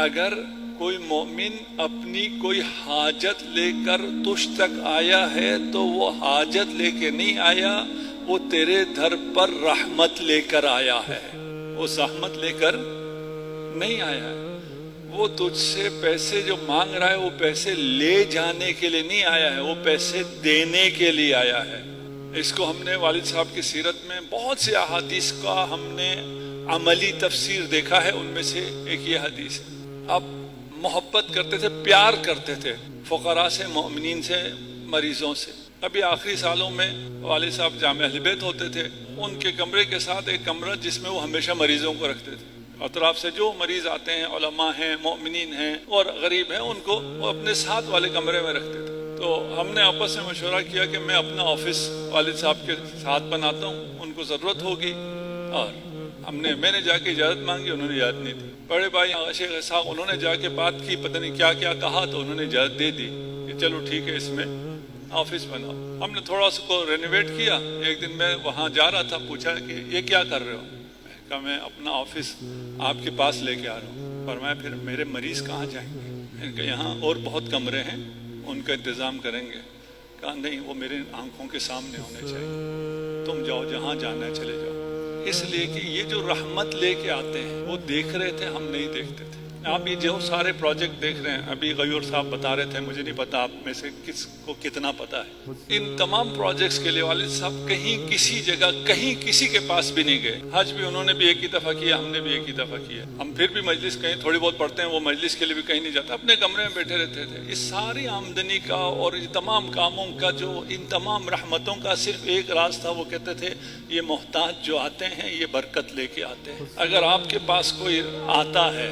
اگر کوئی مومن اپنی کوئی حاجت لے کر تجھ تک آیا ہے تو وہ حاجت لے کے نہیں آیا، وہ تیرے در پر رحمت لے کر آیا ہے، وہ زحمت لے کر نہیں آیا ہے۔ وہ تجھ سے پیسے جو مانگ رہا ہے وہ پیسے لے جانے کے لیے نہیں آیا ہے، وہ پیسے دینے کے لیے آیا ہے۔ اس کو ہم نے والد صاحب کی سیرت میں بہت سے احادیث کا ہم نے عملی تفسیر دیکھا ہے، ان میں سے ایک یہ حدیث ہے۔ اب محبت کرتے تھے، پیار کرتے تھے فقراء سے، مومنین سے، مریضوں سے۔ ابھی آخری سالوں میں والد صاحب جامع اہل بیت ہوتے تھے، ان کے کمرے کے ساتھ ایک کمرہ جس میں وہ ہمیشہ مریضوں کو رکھتے تھے۔ اطراف سے جو مریض آتے ہیں، علماء ہیں، مومنین ہیں اور غریب ہیں، ان کو وہ اپنے ساتھ والے کمرے میں رکھتے تھے۔ تو ہم نے آپس میں مشورہ کیا کہ میں اپنا آفس والد صاحب کے ساتھ بناتا ہوں، ان کو ضرورت ہوگی۔ اور میں نے جا کے اجازت مانگی، انہوں نے اجازت نہیں دی۔ بڑے بھائی شیخ اسحاق انہوں نے جا کے بات کی، پتہ نہیں کیا کیا کہا، تو انہوں نے اجازت دے دی کہ چلو ٹھیک ہے، اس میں آفس بناؤ۔ ہم نے تھوڑا سا کو رینویٹ کیا۔ ایک دن میں وہاں جا رہا تھا، پوچھا کہ یہ کیا کر رہے ہو؟ میں کہا میں اپنا آفس آپ کے پاس لے کے آ رہا ہوں۔ فرمایا پھر میرے مریض کہاں جائیں گے؟ ان کے یہاں اور بہت کمرے ہیں، ان کا انتظام کریں گے۔ کہا نہیں، وہ میرے آنکھوں کے سامنے ہونے چاہیے، تم جاؤ جہاں جانا ہے چلے جاؤ۔ اس لیے کہ یہ جو رحمت لے کے آتے ہیں وہ دیکھ رہے تھے، ہم نہیں دیکھتے تھے۔ آپ یہ جو سارے پروجیکٹ دیکھ رہے ہیں، ابھی غیور صاحب بتا رہے تھے، مجھے نہیں پتا آپ میں سے کس کو کتنا پتا ہے، ان تمام پروجیکٹس کے لیے والد صاحب کہیں کسی جگہ کہیں کسی کے پاس بھی نہیں گئے۔ حج بھی انہوں نے بھی ایک ہی دفعہ کیا، ہم نے بھی ایک ہی دفعہ کیا۔ ہم پھر بھی مجلس کہیں تھوڑی بہت پڑھتے ہیں، وہ مجلس کے لیے بھی کہیں نہیں جاتا، اپنے کمرے میں بیٹھے رہتے تھے۔ اس ساری آمدنی کا اور ان تمام کاموں کا، جو ان تمام رحمتوں کا صرف ایک راز تھا، وہ کہتے تھے یہ محتاج جو آتے ہیں یہ برکت لے کے آتے ہیں۔ اگر آپ کے پاس کوئی آتا ہے،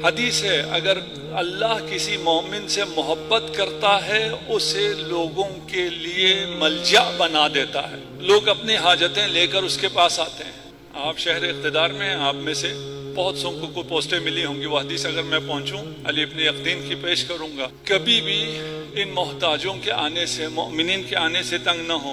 حدیث ہے، اگر اللہ کسی مومن سے محبت کرتا ہے اسے لوگوں کے لیے ملجا بنا دیتا ہے۔ لوگ اپنی حاجتیں لے کر اس کے پاس آتے ہیں۔ آپ شہر اقتدار میں ہیں، آپ میں سے بہت سو کو پوسٹیں ملی ہوں گی، وہ حدیث اگر میں پہنچوں علی ابن یقطین کی پیش کروں گا۔ کبھی بھی ان محتاجوں کے آنے سے، مومنین کے آنے سے تنگ نہ ہو۔